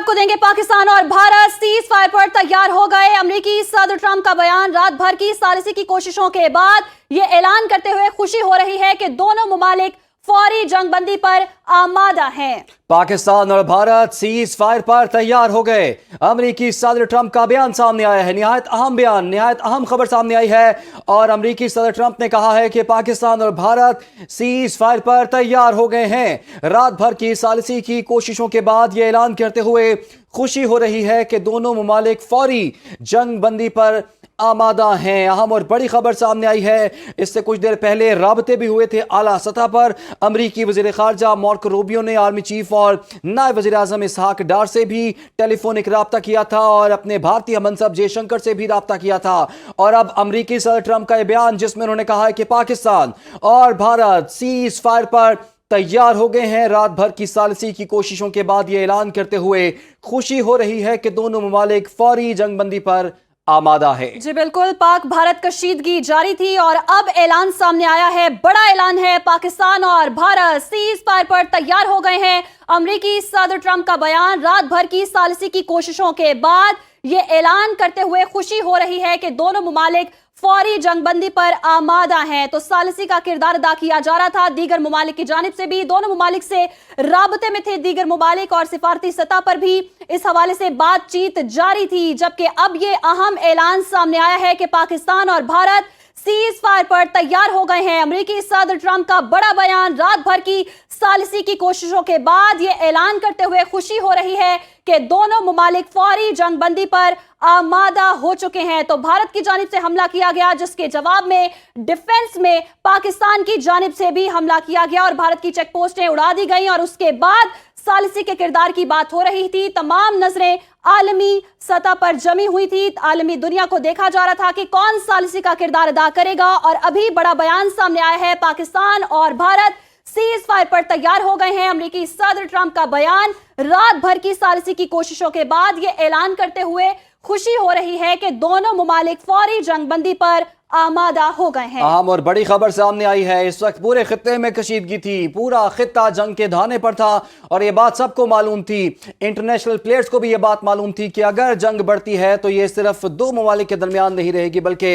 को देंगे। पाकिस्तान और भारत सीज फायर पर तैयार हो गए। अमेरिकी सदर ट्रंप का बयान रात भर की सालिसी की कोशिशों के बाद ये ऐलान करते हुए खुशी हो रही है कि दोनों मुमालिक फौरी जंगबंदी पर आमादा हैं। पाकिस्तान और भारत सीज फायर पर तैयार हो गए। अमेरिकी सदर ट्रंप का बयान सामने आया है। निहायत अहम बयान, निहायत अहम खबर सामने आई है और अमेरिकी सदर ट्रंप ने कहा है कि पाकिस्तान और भारत सीज फायर पर तैयार हो गए हैं। रात भर की सालिसी की कोशिशों के बाद यह ऐलान करते हुए खुशी हो रही है कि दोनों मुमालिक फौरी जंग बंदी पर आमादा हैं। अहम और बड़ी खबर सामने आई है। इससे कुछ देर पहले राबते भी हुए थे आला सतह पर। अमरीकी वज़ीर ख़ारजा मार्को रूबियो ने आर्मी चीफ और नायब वज़ीर आज़म इसहाक डार से भी टेलीफोनिक रब्ता किया था और अपने भारतीय मनसब जयशंकर से भी रब्ता किया था। और अब अमरीकी सदर ट्रंप का यह बयान जिसमें उन्होंने कहा है कि पाकिस्तान और भारत सीज फायर पर तैयार हो गए हैं। रात भर की सालिसी की कोशिशों के बाद यह ऐलान करते हुए खुशी हो रही है कि दोनों मुमालिक फौरी जंगबंदी पर आमादा है। जी बिल्कुल, पाक भारत कशीदगी जारी थी और अब ऐलान सामने आया है। बड़ा ऐलान है। पाकिस्तान और भारत सीज फायर पर तैयार हो गए हैं। अमेरिकी सदर ट्रंप का बयान रात भर की सालिसी की कोशिशों के बाद ये ऐलान करते हुए खुशी हो रही है कि दोनों मुमालिक फौरी जंगबंदी पर आमादा हैं। तो सालिसी का किरदार अदा किया जा रहा था दीगर मुमालिक की जानिब से भी। दोनों मुमालिक से राबते में थे दीगर मुमालिक और सिफारती सतह पर भी इस हवाले से बातचीत जारी थी। जबकि अब ये अहम ऐलान सामने आया है कि पाकिस्तान और भारत सीज फायर पर तैयार हो गए हैं। अमेरिकी सदर ट्रंप का बड़ा बयान रात भर की सालिसी की कोशिशों के बाद ये ऐलान करते हुए खुशी हो रही है कि दोनों मुमालिक फौरी जंगबंदी पर आमादा हो चुके हैं। तो भारत की जानिब से हमला किया गया जिसके जवाब में डिफेंस में पाकिस्तान की जानिब से भी हमला किया गया और भारत की चेक पोस्टें उड़ा दी गई और उसके बाद सालिसी के किरदार की बात हो रही थी। तमाम नजरें आलमी सतह पर जमी हुई थी। आलमी दुनिया को देखा जा रहा था कि कौन सालिसी का किरदार अदा करेगा और अभी बड़ा बयान सामने आया है। पाकिस्तान और भारत सीज फायर पर तैयार हो गए हैं। अमेरिकी सदर ट्रंप का बयान रात भर की सालिसी की कोशिशों के बाद यह ऐलान करते हुए खुशी हो रही है कि दोनों मुमालिक फौरी जंगबंदी पर आमादा हो गए हैं। अहम और बड़ी खबर सामने आई है। इस वक्त पूरे खित्ते में कशीदगी थी। पूरा खित्ता जंग के धाने पर था और ये बात सबको मालूम थी। इंटरनेशनल प्लेयर्स को भी ये बात मालूम थी कि अगर जंग बढ़ती है तो ये सिर्फ दो ममालिक के दरमियान नहीं रहेगी बल्कि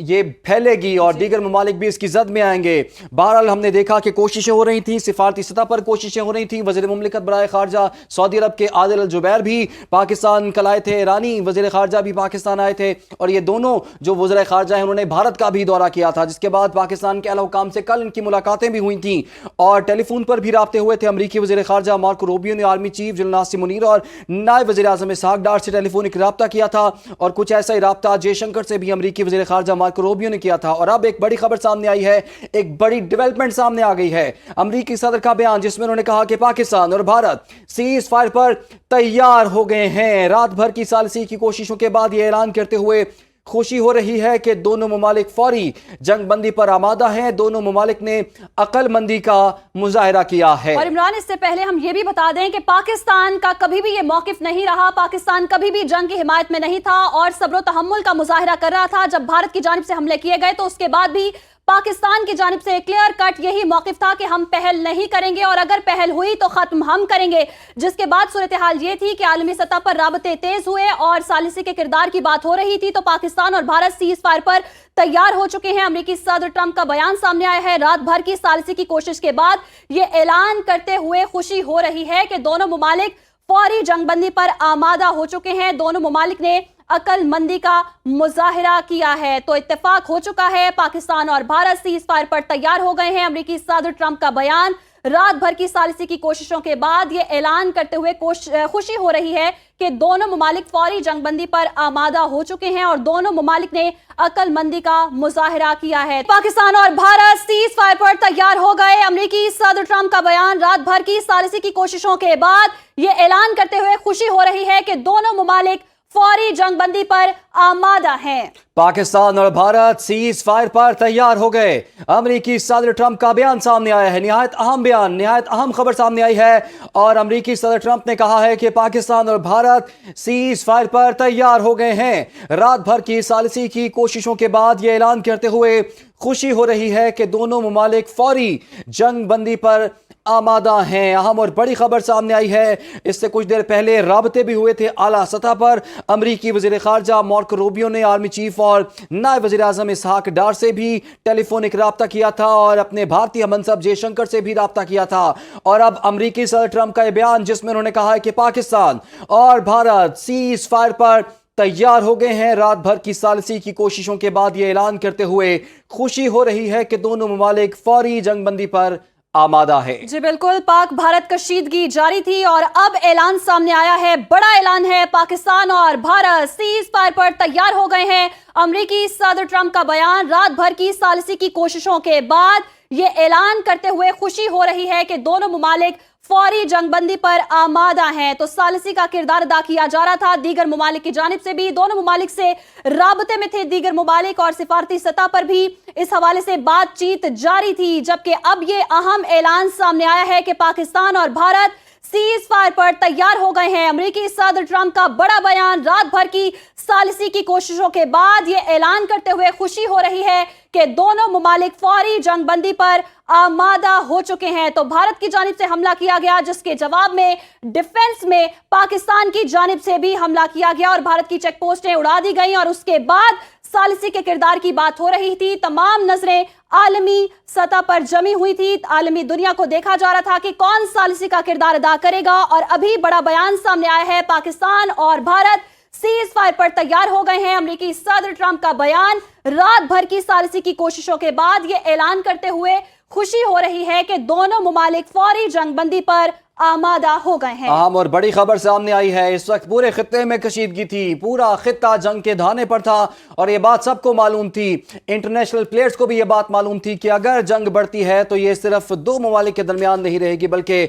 ये फैलेगी और दीगर ममालिक भी इसकी जद में आएंगे। बहरहाल हमने देखा कि कोशिशें हो रही थी, सिफारती सतह पर कोशिशें हो रही थी। वज़ीर मुमलिकत बराए खारजा सऊदी अरब के आदिल अल जुबैर भी पाकिस्तान कल आए थे। ईरानी वज़ीर खारजा भी पाकिस्तान आए थे और ये दोनों जो वज़ीर खारजा है उन्होंने भारत का भी दौरा किया था जिसके बाद पाकिस्तान के आला हुकाम से कल इनकी मुलाकातें भी हुई थी और टेलीफोन पर भी राब्ते हुए थे। अमरीकी वज़ीर खारजा मार्को रूबियो ने army chief general Nasir Munir और नायब वज़ीर आज़म इसहाक डार से टेलीफोनिक राब्ता किया था और कुछ ऐसा ही राब्ता जयशंकर से भी अमरीकी वज़ीर खारजा मार्को रूबियो ने किया था। और अब एक बड़ी खबर सामने आई है, एक बड़ी डेवलपमेंट सामने आ गई है। अमरीकी सदर का बयान जिसमें उन्होंने कहा कि पाकिस्तान और भारत सीज फायर पर तैयार हो गए हैं। रात भर की सालिसी की कोशिशों के बाद यह ऐलान करते हुए खुशी हो रही है कि दोनों मुमालिक फौरी जंगबंदी पर आमादा हैं। दोनों मुमालिक ने अक्लमंदी का मुजाहिरा किया है। और इमरान, इससे पहले हम ये भी बता दें कि पाकिस्तान का कभी भी ये मौकिफ नहीं रहा। पाकिस्तान कभी भी जंग की हिमायत में नहीं था और सब्र तहम्मुल का मुजाहिरा कर रहा था। जब भारत की जानिब से हमले किए गए तो उसके बाद भी पाकिस्तान की जानिब से क्लियर कट यही मौकिफ था कि हम पहल नहीं करेंगे और अगर पहल हुई तो खत्म हम करेंगे। जिसके बाद सूरत हाल ये थी कि आलमी सतह पर राबते तेज हुए और सालिसी के किरदार की बात हो रही थी। तो पाकिस्तान और भारत सीज फायर पर तैयार हो चुके हैं। अमेरिकी सदर ट्रंप का बयान सामने आया है। रात भर की सालिसी की कोशिश के बाद ये ऐलान करते हुए खुशी हो रही है कि दोनों मुमालिक फौरी जंगबंदी पर आमादा हो चुके हैं। दोनों मुमालिक ने अक्लमंदी का मुजाहिरा किया है। तो इत्तेफाक हो चुका है। पाकिस्तान और भारत सीज फायर पर तैयार हो गए हैं। अमेरिकी सदर ट्रंप का बयान रात भर की सालिसी की कोशिशों के बाद ये ऐलान करते हुए खुशी हो रही है कि दोनों मुमालिक फौरी जंगबंदी पर आमादा हो चुके हैं और दोनों मुमालिक ने अक्लमंदी का मुजाहिरा किया है। पाकिस्तान और भारत सीज फायर पर तैयार हो गए। अमेरिकी सदर ट्रंप का बयान रात भर की सालिसी की कोशिशों के बाद ये ऐलान करते हुए खुशी हो रही है कि दोनों मुमालिक फौरी जंगबंदी पर आमादा हैं। पाकिस्तान और भारत सीज फायर पर तैयार हो गए। अमरीकी सदर ट्रंप का बयान सामने आया है। निहायत अहम बयान, निहायत अहम खबर सामने आई है और अमरीकी सदर ट्रंप ने कहा है कि पाकिस्तान और भारत सीज फायर पर तैयार हो गए हैं। रात भर की सालिसी की कोशिशों के बाद यह ऐलान करते हुए खुशी हो रही है कि दोनों ममालिक फौरी जंग बंदी पर आमादा हैं। अहम और बड़ी खबर सामने आई है। इससे कुछ देर पहले राबते भी हुए थे आला सतह पर। अमरीकी वज़ीर ख़ारजा मार्को रूबियो ने आर्मी चीफ और नायब वज़ीर आज़म इसहाक डार से भी टेलीफोनिक रब्ता किया था और अपने भारतीय मनसब जयशंकर से भी रब्ता किया था। और अब अमरीकी सदर ट्रंप का यह बयान जिसमें उन्होंने कहा है कि पाकिस्तान और भारत सीज फायर पर तैयार हो गए हैं। रात भर की सालसी की कोशिशों के बाद यह ऐलान करते हुए खुशी हो रही है कि दोनों ममालिक फौरी जंगबंदी पर आमादा है। जी बिल्कुल, पाक भारत कशीदगी जारी थी और अब ऐलान सामने आया है, बड़ा ऐलान है। पाकिस्तान और भारत सीज फायर पर तैयार हो गए हैं। अमरीकी सदर ट्रंप का बयान रात भर की सालसी की कोशिशों के बाद ये ऐलान करते हुए खुशी हो रही है कि दोनों ममालिक फौरी जंगबंदी पर आमादा हैं। तो सालसी का किरदार अदा किया जा रहा था दीगर ममालिक की जानिब से भी। दोनों ममालिक से राबते में थे दीगर ममालिक और सिफारती सतह पर भी इस हवाले से बातचीत जारी थी। जबकि अब ये अहम ऐलान सामने आया है कि पाकिस्तान और भारत सीज फायर पर तैयार हो गए हैं। अमेरिकी सदर ट्रंप का बड़ा बयान रात भर की सालसी की कोशिशों के बाद ये ऐलान करते हुए खुशी हो रही है कि दोनों ममालिक फौरी जंगबंदी पर आमादा हो चुके हैं। तो भारत की जानिब से हमला किया गया, जिसके जवाब में डिफेंस में पाकिस्तान की जानिब से भी हमला किया गया और भारत की चेक पोस्टें उड़ा दी गई। और उसके बाद सालसी के किरदार की बात हो रही थी। तमाम नजरें आलमी सतह पर जमी हुई थी। आलमी दुनिया को देखा जा रहा था कि कौन सालसी का किरदार अदा करेगा। और अभी बड़ा बयान सामने आया है, पाकिस्तान और भारत सीज फायर पर तैयार हो गए हैं। अमेरिकी सदर ट्रंप का बयान रात भर की सालसी की कोशिशों के बाद यह ऐलान करते हुए खुशी हो रही है कि दोनों ममालिक फौरी जंगबंदी पर आमादा हो गए हैं। अहम और बड़ी खबर सामने आई है। इस वक्त पूरे खित्ते में कशीदगी थी, पूरा खित्ता जंग के धाने पर था और ये बात सबको मालूम थी। इंटरनेशनल प्लेयर्स को भी ये बात मालूम थी कि अगर जंग बढ़ती है तो ये सिर्फ दो ममालिक के दरमियान नहीं रहेगी, बल्कि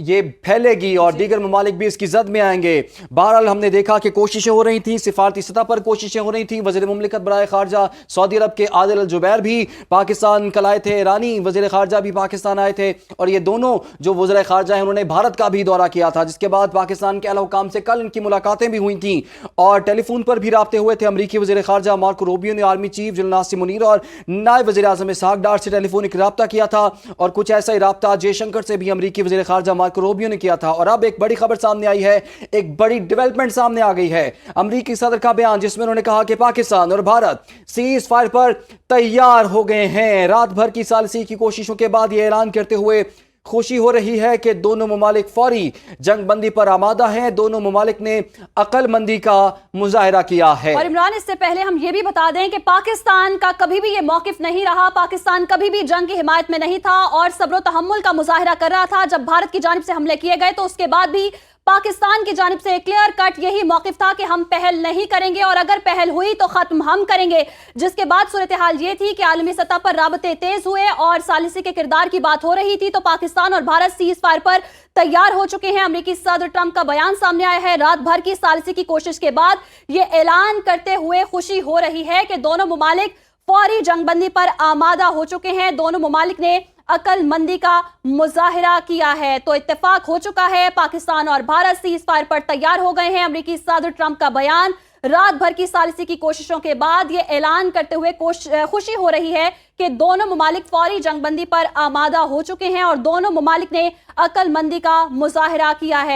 ये फैलेगी और दीगर ममालिक भी इसकी जद में आएंगे। बहरहाल हमने देखा कि कोशिशें हो रही थी, सिफारती सतह पर कोशिशें हो रही थी। वज़ीर मुमलिकत बराए खारजा सऊदी अरब के आदिल अल जुबैर भी पाकिस्तान कल आए थे, ईरानी वज़ीर खारजा भी पाकिस्तान आए थे और ये दोनों जो वज़ीर खारजा हैं उन्होंने भारत का भी दौरा किया था, जिसके बाद पाकिस्तान के आला हुकाम से कल इनकी मुलाकातें भी हुई थी और टेलीफोन पर भी राब्ते हुए थे। अमरीकी वज़ीर खारजा मार्को रूबियो ने army chief general Nasir Munir और नायब वज़ीर आज़म इसहाक डार से टेलीफोनिक राब्ता किया था और कुछ ऐसा ही राब्ता जयशंकर से भी अमरीकी वज़ीर खारजा मार्को रूबियो ने किया था। और अब एक बड़ी खबर सामने आई है, एक बड़ी डेवलपमेंट सामने आ गई है। अमरीकी सदर का बयान जिसमें उन्होंने कहा कि पाकिस्तान और भारत सीज फायर पर तैयार हो गए हैं। रात भर की सालसी की कोशिशों के बाद यह ऐलान करते हुए खुशी हो रही है कि दोनों ममालिक फौरी जंगबंदी पर आमादा हैं। दोनों ममालिक ने अक्लमंदी का मुजाहिरा किया है। और इमरान, इससे पहले हम ये भी बता दें कि पाकिस्तान का कभी भी ये मौकिफ नहीं रहा, पाकिस्तान कभी भी जंग की हिमायत में नहीं था और सब्र तहम्मुल का मुजाहिरा कर रहा था। जब भारत की जानिब से हमले किए गए तो उसके बाद भी पाकिस्तान की जानिब से क्लियर कट यही मौकिफ था कि हम पहल नहीं करेंगे और अगर पहल हुई तो खत्म हम करेंगे। जिसके बाद सूरत हाल ये थी कि आलमी सतह पर राबते तेज हुए और सालिसी के किरदार की बात हो रही थी। तो पाकिस्तान और भारत सीज फायर पर तैयार हो चुके हैं। अमेरिकी सदर ट्रंप का बयान सामने आया है। रात भर की सालिसी की कोशिश के बाद ये ऐलान करते हुए खुशी हो रही है कि दोनों ममालिक फौरी जंगबंदी पर आमादा हो चुके हैं। दोनों ममालिक ने अक्लमंदी का मुजाहिरा किया है। तो इत्तेफाक हो चुका है, पाकिस्तान और भारत सीज फायर पर तैयार हो गए हैं। अमेरिकी सदर ट्रंप का बयान रात भर की सालिसी की कोशिशों के बाद यह ऐलान करते हुए खुशी हो रही है कि दोनों ममालिक फौरी जंगबंदी पर आमादा हो चुके हैं और दोनों ममालिक ने अक्लमंदी का मुजाहिरा किया है।